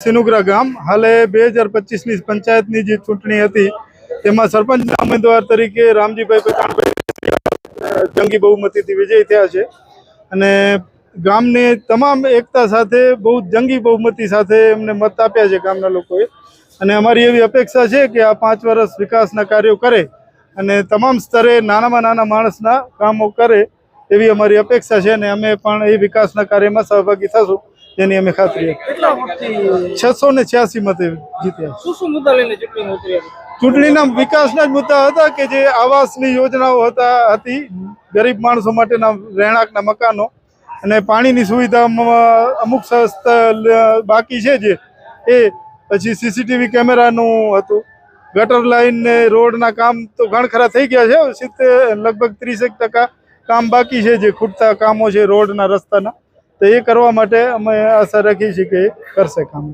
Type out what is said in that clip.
સિનુગ્રા ગામ હાલે 2025ની પંચાયતની જે ચૂંટણી હતી તેમાં સરપંચના ઉમેદવાર તરીકે રામજીભાઈ પઠાણભાઈ જંગી બહુમતીથી વિજયી થયા છે અને ગામની તમામ એકતા સાથે બહુ જંગી બહુમતી સાથે એમને મત આપ્યા છે ગામના લોકોએ અને અમારી એવી અપેક્ષા છે કે આ 5 વર્ષ વિકાસના કાર્યો કરે અને તમામ સ્તરે નાનામાં નાના માણસના કામો કરે એવી અમારી અપેક્ષા છે અને અમે પણ એ વિકાસના કાર્યમાં સહભાગી થશું જેની અમે ખાતરી આપી. 686 મતે જીત્યા. ચૂંટણીના વિકાસના જ મુદ્દા હતા કે જે આવાસની યોજનાઓ હતી ગરીબ માણસો માટેના રહેણાંકના મકાનો અને પાણીની સુવિધા અમુક બાકી છે જે એ પછી સીસીટીવી કેમેરાનું હતું. ગટર લાઈન ને રોડના કામ તો ઘણખરા થઈ ગયા છે. લગભગ 30% કામ બાકી છે જે ખૂટતા કામો છે રોડના રસ્તાના તો એ કરવા માટે અમે આશા રાખીએ છીએ કે કરશે કામ.